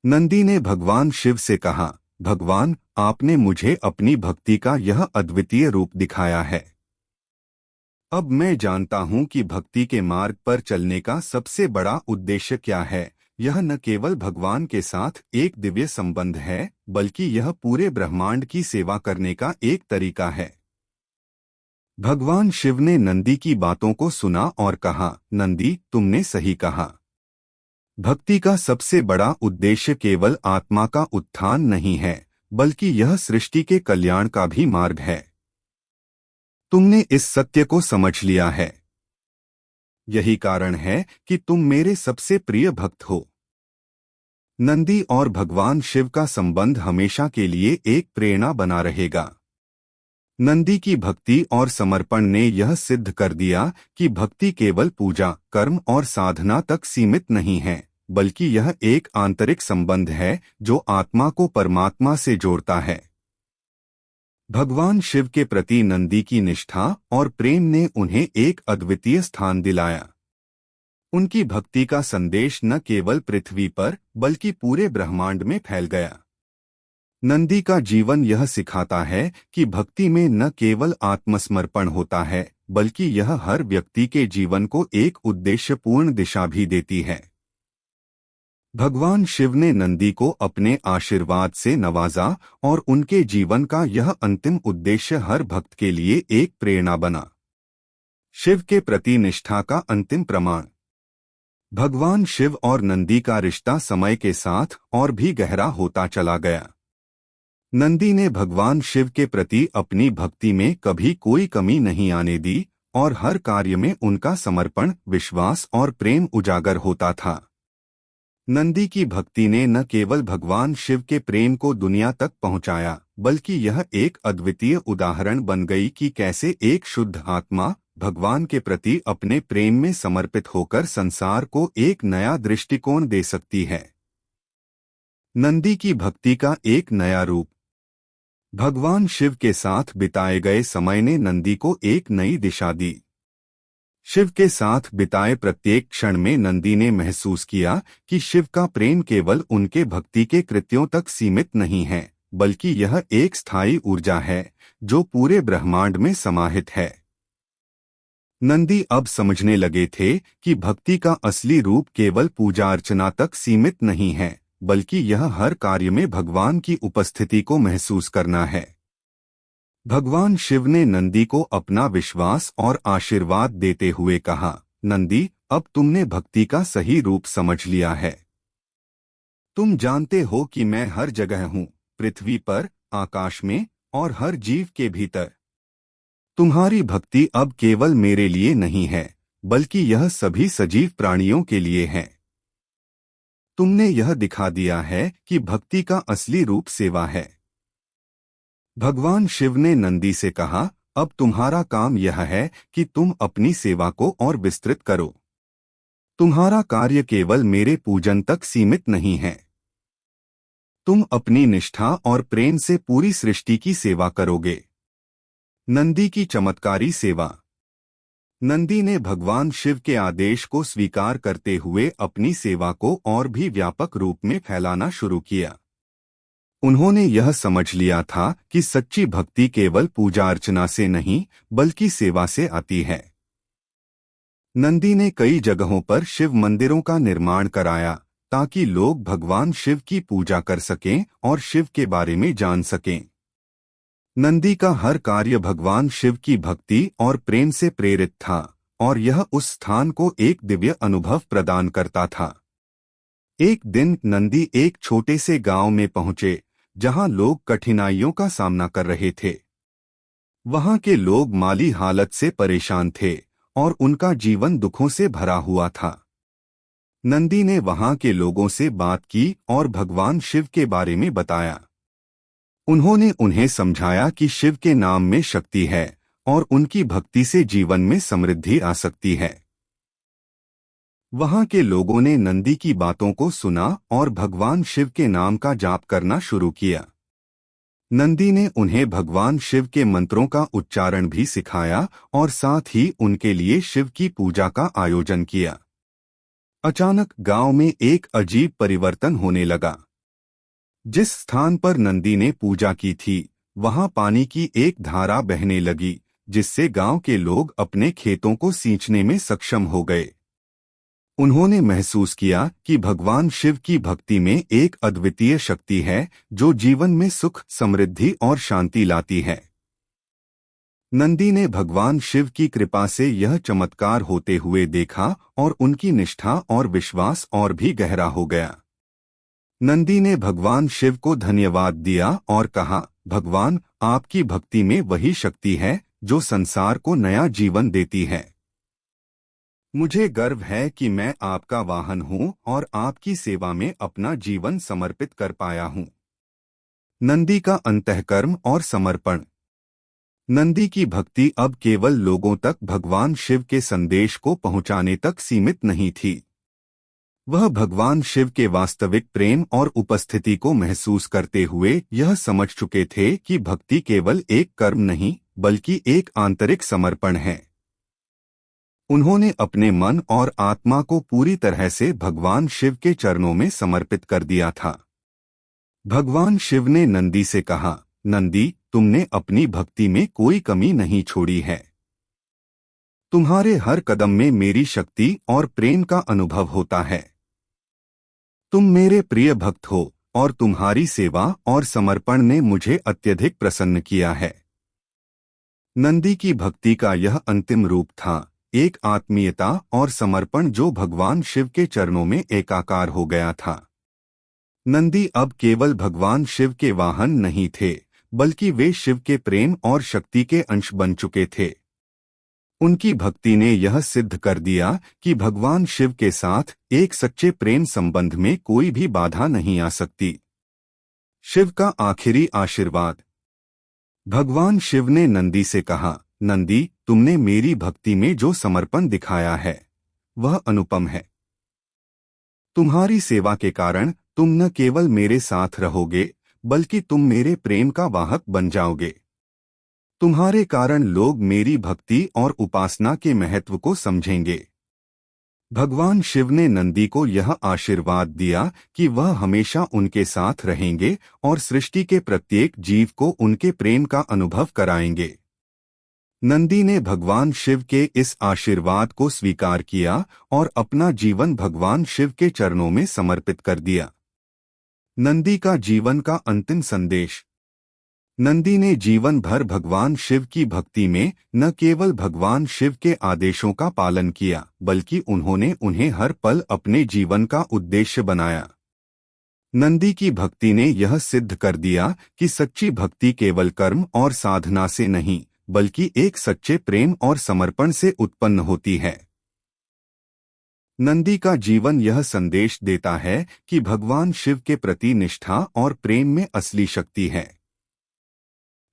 नंदी ने भगवान शिव से कहा, भगवान, आपने मुझे अपनी भक्ति का यह अद्वितीय रूप दिखाया है। अब मैं जानता हूं कि भक्ति के मार्ग पर चलने का सबसे बड़ा उद्देश्य क्या है। यह न केवल भगवान के साथ एक दिव्य संबंध है, बल्कि यह पूरे ब्रह्मांड की सेवा करने का एक तरीका है। भगवान शिव ने नंदी की बातों को सुना और कहा, नंदी, तुमने सही कहा। भक्ति का सबसे बड़ा उद्देश्य केवल आत्मा का उत्थान नहीं है, बल्कि यह सृष्टि के कल्याण का भी मार्ग है। तुमने इस सत्य को समझ लिया है। यही कारण है कि तुम मेरे सबसे प्रिय भक्त हो। नंदी और भगवान शिव का संबंध हमेशा के लिए एक प्रेरणा बना रहेगा। नंदी की भक्ति और समर्पण ने यह सिद्ध कर दिया कि भक्ति केवल पूजा, कर्म और साधना तक सीमित नहीं है, बल्कि यह एक आंतरिक संबंध है जो आत्मा को परमात्मा से जोड़ता है। भगवान शिव के प्रति नंदी की निष्ठा और प्रेम ने उन्हें एक अद्वितीय स्थान दिलाया। उनकी भक्ति का संदेश न केवल पृथ्वी पर बल्कि पूरे ब्रह्मांड में फैल गया। नंदी का जीवन यह सिखाता है कि भक्ति में न केवल आत्मसमर्पण होता है, बल्कि यह हर व्यक्ति के जीवन को एक उद्देश्यपूर्ण दिशा भी देती है। भगवान शिव ने नंदी को अपने आशीर्वाद से नवाजा और उनके जीवन का यह अंतिम उद्देश्य हर भक्त के लिए एक प्रेरणा बना। शिव के प्रति निष्ठा का अंतिम प्रमाण। भगवान शिव और नंदी का रिश्ता समय के साथ और भी गहरा होता चला गया। नंदी ने भगवान शिव के प्रति अपनी भक्ति में कभी कोई कमी नहीं आने दी और हर कार्य में उनका समर्पण, विश्वास और प्रेम उजागर होता था। नंदी की भक्ति ने न केवल भगवान शिव के प्रेम को दुनिया तक पहुंचाया, बल्कि यह एक अद्वितीय उदाहरण बन गई कि कैसे एक शुद्ध आत्मा भगवान के प्रति अपने प्रेम में समर्पित होकर संसार को एक नया दृष्टिकोण दे सकती है। नंदी की भक्ति का एक नया रूप। भगवान शिव के साथ बिताए गए समय ने नंदी को एक नई दिशा दी। शिव के साथ बिताए प्रत्येक क्षण में नंदी ने महसूस किया कि शिव का प्रेम केवल उनके भक्ति के कृत्यों तक सीमित नहीं है, बल्कि यह एक स्थायी ऊर्जा है जो पूरे ब्रह्मांड में समाहित है। नंदी अब समझने लगे थे कि भक्ति का असली रूप केवल पूजा अर्चना तक सीमित नहीं है, बल्कि यह हर कार्य में भगवान की उपस्थिति को महसूस करना है। भगवान शिव ने नंदी को अपना विश्वास और आशीर्वाद देते हुए कहा, नंदी, अब तुमने भक्ति का सही रूप समझ लिया है। तुम जानते हो कि मैं हर जगह हूँ, पृथ्वी पर, आकाश में और हर जीव के भीतर। तुम्हारी भक्ति अब केवल मेरे लिए नहीं है, बल्कि यह सभी सजीव प्राणियों के लिए है। तुमने यह दिखा दिया है कि भक्ति का असली रूप सेवा है। भगवान शिव ने नंदी से कहा, अब तुम्हारा काम यह है कि तुम अपनी सेवा को और विस्तृत करो। तुम्हारा कार्य केवल मेरे पूजन तक सीमित नहीं है। तुम अपनी निष्ठा और प्रेम से पूरी सृष्टि की सेवा करोगे। नंदी की चमत्कारी सेवा। नंदी ने भगवान शिव के आदेश को स्वीकार करते हुए अपनी सेवा को और भी व्यापक रूप में फैलाना शुरू किया। उन्होंने यह समझ लिया था कि सच्ची भक्ति केवल पूजा अर्चना से नहीं, बल्कि सेवा से आती है। नंदी ने कई जगहों पर शिव मंदिरों का निर्माण कराया ताकि लोग भगवान शिव की पूजा कर सकें और शिव के बारे में जान सकें। नंदी का हर कार्य भगवान शिव की भक्ति और प्रेम से प्रेरित था, और यह उस स्थान को एक दिव्य अनुभव प्रदान करता था। एक दिन नंदी एक छोटे से गांव में पहुंचे जहां लोग कठिनाइयों का सामना कर रहे थे। वहां के लोग माली हालत से परेशान थे और उनका जीवन दुखों से भरा हुआ था। नंदी ने वहां के लोगों से बात की और भगवान शिव के बारे में बताया। उन्होंने उन्हें समझाया कि शिव के नाम में शक्ति है और उनकी भक्ति से जीवन में समृद्धि आ सकती है। वहां के लोगों ने नंदी की बातों को सुना और भगवान शिव के नाम का जाप करना शुरू किया। नंदी ने उन्हें भगवान शिव के मंत्रों का उच्चारण भी सिखाया और साथ ही उनके लिए शिव की पूजा का आयोजन किया। अचानक गांव में एक अजीब परिवर्तन होने लगा। जिस स्थान पर नंदी ने पूजा की थी, वहां पानी की एक धारा बहने लगी, जिससे गांव के लोग अपने खेतों को सींचने में सक्षम हो गए। उन्होंने महसूस किया कि भगवान शिव की भक्ति में एक अद्वितीय शक्ति है जो जीवन में सुख, समृद्धि और शांति लाती है। नंदी ने भगवान शिव की कृपा से यह चमत्कार होते हुए देखा और उनकी निष्ठा और विश्वास और भी गहरा हो गया। नंदी ने भगवान शिव को धन्यवाद दिया और कहा, भगवान, आपकी भक्ति में वही शक्ति है जो संसार को नया जीवन देती है। मुझे गर्व है कि मैं आपका वाहन हूं और आपकी सेवा में अपना जीवन समर्पित कर पाया हूं। नंदी का अंतःकर्म और समर्पण। नंदी की भक्ति अब केवल लोगों तक भगवान शिव के संदेश को पहुंचाने तक सीमित नहीं थी। वह भगवान शिव के वास्तविक प्रेम और उपस्थिति को महसूस करते हुए यह समझ चुके थे कि भक्ति केवल एक कर्म नहीं, बल्कि एक आंतरिक समर्पण है। उन्होंने अपने मन और आत्मा को पूरी तरह से भगवान शिव के चरणों में समर्पित कर दिया था। भगवान शिव ने नंदी से कहा, नंदी, तुमने अपनी भक्ति में कोई कमी नहीं छोड़ी है। तुम्हारे हर कदम में मेरी शक्ति और प्रेम का अनुभव होता है। तुम मेरे प्रिय भक्त हो और तुम्हारी सेवा और समर्पण ने मुझे अत्यधिक प्रसन्न किया है। नंदी की भक्ति का यह अंतिम रूप था, एक आत्मीयता और समर्पण जो भगवान शिव के चरणों में एकाकार हो गया था। नंदी अब केवल भगवान शिव के वाहन नहीं थे, बल्कि वे शिव के प्रेम और शक्ति के अंश बन चुके थे। उनकी भक्ति ने यह सिद्ध कर दिया कि भगवान शिव के साथ एक सच्चे प्रेम संबंध में कोई भी बाधा नहीं आ सकती। शिव का आखिरी आशीर्वाद। भगवान शिव ने नंदी से कहा, नंदी, तुमने मेरी भक्ति में जो समर्पण दिखाया है वह अनुपम है। तुम्हारी सेवा के कारण तुम न केवल मेरे साथ रहोगे, बल्कि तुम मेरे प्रेम का वाहक बन जाओगे। तुम्हारे कारण लोग मेरी भक्ति और उपासना के महत्व को समझेंगे। भगवान शिव ने नंदी को यह आशीर्वाद दिया कि वह हमेशा उनके साथ रहेंगे और सृष्टि के प्रत्येक जीव को उनके प्रेम का अनुभव कराएंगे। नंदी ने भगवान शिव के इस आशीर्वाद को स्वीकार किया और अपना जीवन भगवान शिव के चरणों में समर्पित कर दिया। नंदी का जीवन का अंतिम संदेश। नंदी ने जीवन भर भगवान शिव की भक्ति में न केवल भगवान शिव के आदेशों का पालन किया, बल्कि उन्होंने उन्हें हर पल अपने जीवन का उद्देश्य बनाया। नंदी की भक्ति ने यह सिद्ध कर दिया कि सच्ची भक्ति केवल कर्म और साधना से नहीं, बल्कि एक सच्चे प्रेम और समर्पण से उत्पन्न होती है। नंदी का जीवन यह संदेश देता है कि भगवान शिव के प्रति निष्ठा और प्रेम में असली शक्ति है।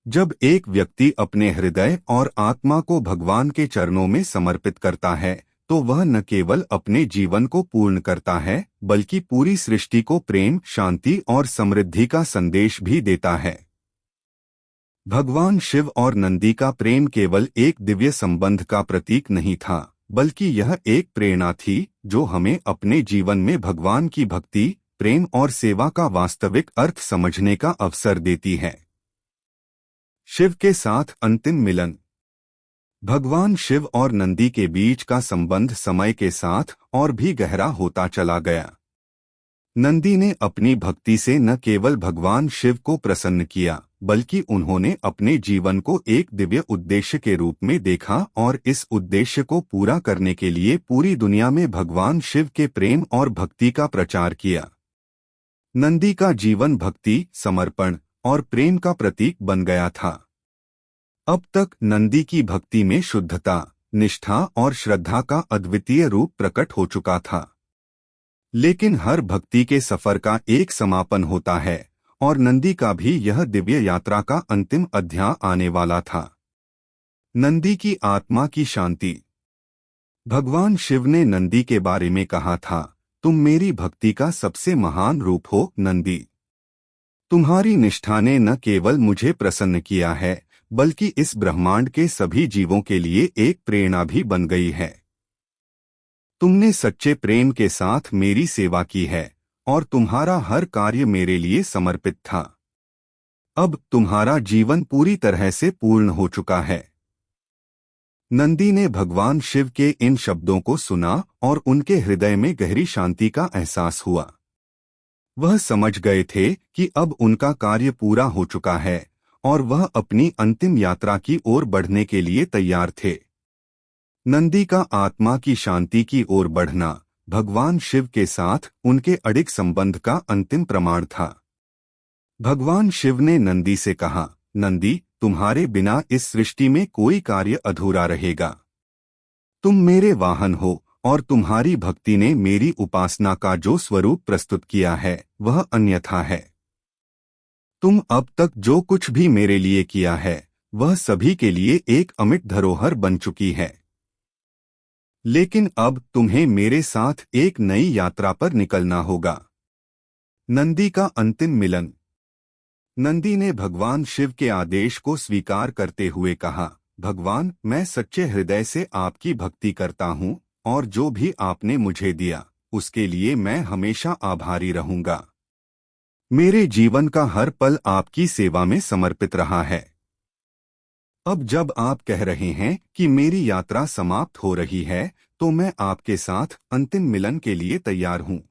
जब एक व्यक्ति अपने हृदय और आत्मा को भगवान के चरणों में समर्पित करता है, तो वह न केवल अपने जीवन को पूर्ण करता है, बल्कि पूरी सृष्टि को प्रेम, शांति और समृद्धि का संदेश भी देता है। भगवान शिव और नंदी का प्रेम केवल एक दिव्य संबंध का प्रतीक नहीं था, बल्कि यह एक प्रेरणा थी जो हमें अपने जीवन में भगवान की भक्ति, प्रेम और सेवा का वास्तविक अर्थ समझने का अवसर देती है। शिव के साथ अंतिम मिलन। भगवान शिव और नंदी के बीच का संबंध समय के साथ और भी गहरा होता चला गया। नंदी ने अपनी भक्ति से न केवल भगवान शिव को प्रसन्न किया, बल्कि उन्होंने अपने जीवन को एक दिव्य उद्देश्य के रूप में देखा और इस उद्देश्य को पूरा करने के लिए पूरी दुनिया में भगवान शिव के प्रेम और भक्ति का प्रचार किया। नंदी का जीवन भक्ति, समर्पण और प्रेम का प्रतीक बन गया था। अब तक नंदी की भक्ति में शुद्धता, निष्ठा और श्रद्धा का अद्वितीय रूप प्रकट हो चुका था। लेकिन हर भक्ति के सफर का एक समापन होता है, और नंदी का भी यह दिव्य यात्रा का अंतिम अध्याय आने वाला था। नंदी की आत्मा की शांति। भगवान शिव ने नंदी के बारे में कहा था, तुम मेरी भक्ति का सबसे महान रूप हो नंदी। तुम्हारी निष्ठा ने न केवल मुझे प्रसन्न किया है, बल्कि इस ब्रह्मांड के सभी जीवों के लिए एक प्रेरणा भी बन गई है। तुमने सच्चे प्रेम के साथ मेरी सेवा की है और तुम्हारा हर कार्य मेरे लिए समर्पित था। अब तुम्हारा जीवन पूरी तरह से पूर्ण हो चुका है। नंदी ने भगवान शिव के इन शब्दों को सुना और उनके हृदय में गहरी शांति का एहसास हुआ। वह समझ गए थे कि अब उनका कार्य पूरा हो चुका है और वह अपनी अंतिम यात्रा की ओर बढ़ने के लिए तैयार थे। नंदी का आत्मा की शांति की ओर बढ़ना भगवान शिव के साथ उनके अडिग संबंध का अंतिम प्रमाण था। भगवान शिव ने नंदी से कहा, नंदी, तुम्हारे बिना इस सृष्टि में कोई कार्य अधूरा रहेगा। तुम मेरे वाहन हो और तुम्हारी भक्ति ने मेरी उपासना का जो स्वरूप प्रस्तुत किया है वह अन्यथा है। तुम अब तक जो कुछ भी मेरे लिए किया है वह सभी के लिए एक अमिट धरोहर बन चुकी है। लेकिन अब तुम्हें मेरे साथ एक नई यात्रा पर निकलना होगा। नंदी का अंतिम मिलन। नंदी ने भगवान शिव के आदेश को स्वीकार करते हुए कहा, भगवान, मैं सच्चे हृदय से आपकी भक्ति करता हूँ और जो भी आपने मुझे दिया उसके लिए मैं हमेशा आभारी रहूंगा। मेरे जीवन का हर पल आपकी सेवा में समर्पित रहा है। अब जब आप कह रहे हैं कि मेरी यात्रा समाप्त हो रही है, तो मैं आपके साथ अंतिम मिलन के लिए तैयार हूँ।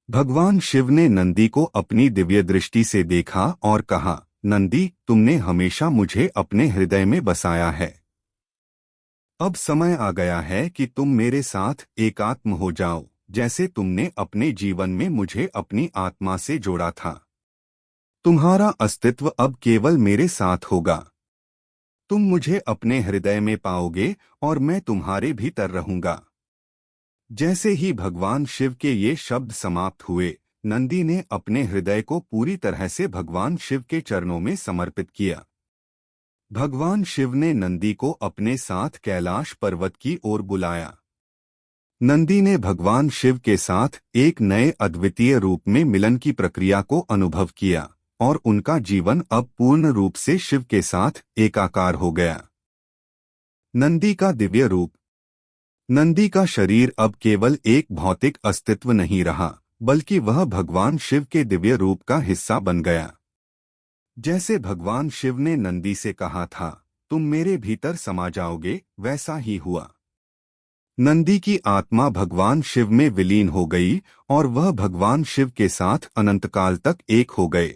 भगवान शिव ने नंदी को अपनी दिव्य दृष्टि से देखा और कहा, नंदी, तुमने हमेशा मुझे अपने हृदय में बसाया है। अब समय आ गया है कि तुम मेरे साथ एकात्म हो जाओ, जैसे तुमने अपने जीवन में मुझे अपनी आत्मा से जोड़ा था। तुम्हारा अस्तित्व अब केवल मेरे साथ होगा। तुम मुझे अपने हृदय में पाओगे और मैं तुम्हारे भीतर रहूंगा। जैसे ही भगवान शिव के ये शब्द समाप्त हुए, नंदी ने अपने हृदय को पूरी तरह से भगवान शिव के चरणों में समर्पित किया। भगवान शिव ने नंदी को अपने साथ कैलाश पर्वत की ओर बुलाया। नंदी ने भगवान शिव के साथ एक नए अद्वितीय रूप में मिलन की प्रक्रिया को अनुभव किया और उनका जीवन अब पूर्ण रूप से शिव के साथ एकाकार हो गया। नंदी का दिव्य रूप। नंदी का शरीर अब केवल एक भौतिक अस्तित्व नहीं रहा, बल्कि वह भगवान शिव के दिव्य रूप का हिस्सा बन गया। जैसे भगवान शिव ने नंदी से कहा था, तुम मेरे भीतर समा जाओगे, वैसा ही हुआ। नंदी की आत्मा भगवान शिव में विलीन हो गई और वह भगवान शिव के साथ अनंतकाल तक एक हो गए।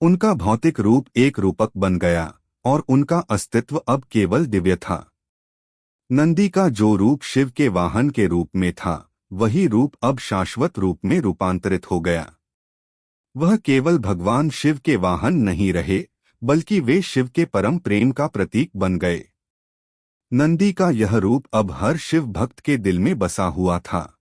उनका भौतिक रूप एक रूपक बन गया और उनका अस्तित्व अब केवल दिव्य था। नंदी का जो रूप शिव के वाहन के रूप में था, वही रूप अब शाश्वत रूप में रूपांतरित हो गया। वह केवल भगवान शिव के वाहन नहीं रहे, बल्कि वे शिव के परम प्रेम का प्रतीक बन गए। नंदी का यह रूप अब हर शिव भक्त के दिल में बसा हुआ था।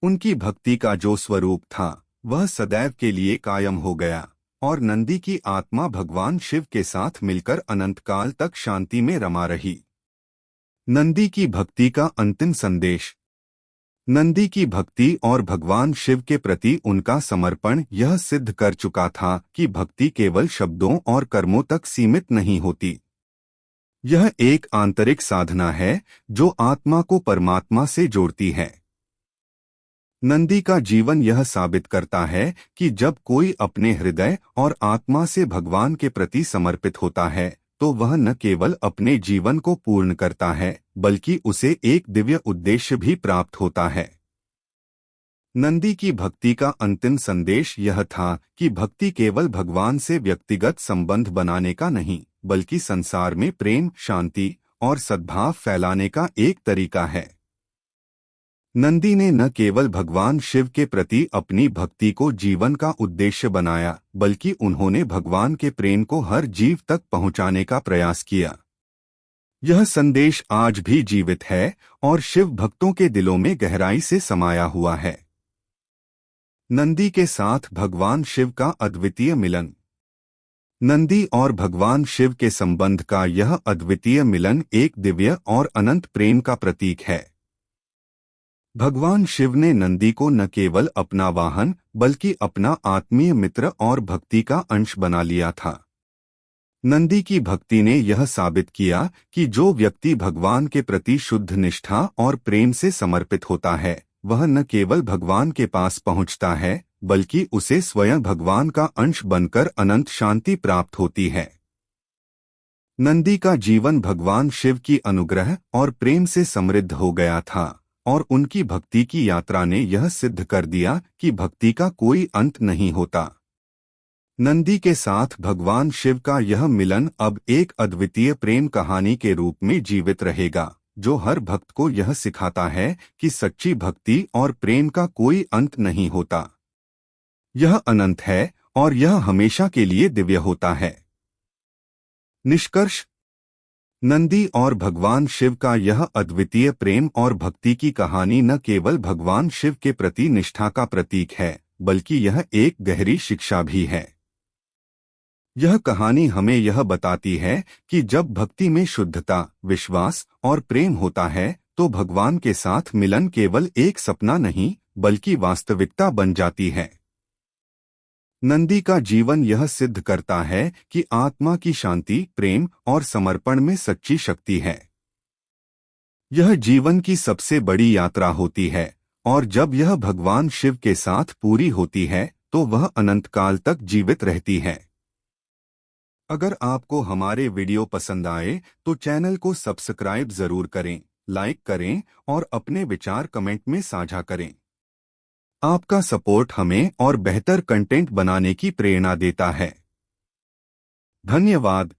उनकी भक्ति का जो स्वरूप था, वह सदैव के लिए कायम हो गया और नंदी की आत्मा भगवान शिव के साथ मिलकर अनंतकाल तक शांति में रमा रही। नंदी की भक्ति का अंतिम संदेश। नंदी की भक्ति और भगवान शिव के प्रति उनका समर्पण यह सिद्ध कर चुका था कि भक्ति केवल शब्दों और कर्मों तक सीमित नहीं होती। यह एक आंतरिक साधना है जो आत्मा को परमात्मा से जोड़ती है। नंदी का जीवन यह साबित करता है कि जब कोई अपने हृदय और आत्मा से भगवान के प्रति समर्पित होता है, तो वह न केवल अपने जीवन को पूर्ण करता है, बल्कि उसे एक दिव्य उद्देश्य भी प्राप्त होता है। नंदी की भक्ति का अंतिम संदेश यह था कि भक्ति केवल भगवान से व्यक्तिगत संबंध बनाने का नहीं, बल्कि संसार में प्रेम, शांति और सद्भाव फैलाने का एक तरीका है। नंदी ने न केवल भगवान शिव के प्रति अपनी भक्ति को जीवन का उद्देश्य बनाया, बल्कि उन्होंने भगवान के प्रेम को हर जीव तक पहुंचाने का प्रयास किया। यह संदेश आज भी जीवित है और शिव भक्तों के दिलों में गहराई से समाया हुआ है। नंदी के साथ भगवान शिव का अद्वितीय मिलन। नंदी और भगवान शिव के संबंध का यह अद्वितीय मिलन एक दिव्य और अनंत प्रेम का प्रतीक है। भगवान शिव ने नंदी को न केवल अपना वाहन, बल्कि अपना आत्मीय मित्र और भक्ति का अंश बना लिया था। नंदी की भक्ति ने यह साबित किया कि जो व्यक्ति भगवान के प्रति शुद्ध निष्ठा और प्रेम से समर्पित होता है, वह न केवल भगवान के पास पहुंचता है, बल्कि उसे स्वयं भगवान का अंश बनकर अनंत शांति प्राप्त होती है। नंदी का जीवन भगवान शिव की अनुग्रह और प्रेम से समृद्ध हो गया था और उनकी भक्ति की यात्रा ने यह सिद्ध कर दिया कि भक्ति का कोई अंत नहीं होता। नंदी के साथ भगवान शिव का यह मिलन अब एक अद्वितीय प्रेम कहानी के रूप में जीवित रहेगा, जो हर भक्त को यह सिखाता है कि सच्ची भक्ति और प्रेम का कोई अंत नहीं होता। यह अनंत है और यह हमेशा के लिए दिव्य होता है। निष्कर्ष। नंदी और भगवान शिव का यह अद्वितीय प्रेम और भक्ति की कहानी न केवल भगवान शिव के प्रति निष्ठा का प्रतीक है, बल्कि यह एक गहरी शिक्षा भी है। यह कहानी हमें यह बताती है कि जब भक्ति में शुद्धता, विश्वास और प्रेम होता है, तो भगवान के साथ मिलन केवल एक सपना नहीं, बल्कि वास्तविकता बन जाती है। नंदी का जीवन यह सिद्ध करता है कि आत्मा की शांति, प्रेम और समर्पण में सच्ची शक्ति है। यह जीवन की सबसे बड़ी यात्रा होती है और जब यह भगवान शिव के साथ पूरी होती है, तो वह अनंत काल तक जीवित रहती है। अगर आपको हमारे वीडियो पसंद आए तो चैनल को सब्सक्राइब जरूर करें, लाइक करें और अपने विचार कमेंट में साझा करें। आपका सपोर्ट हमें और बेहतर कंटेंट बनाने की प्रेरणा देता है। धन्यवाद।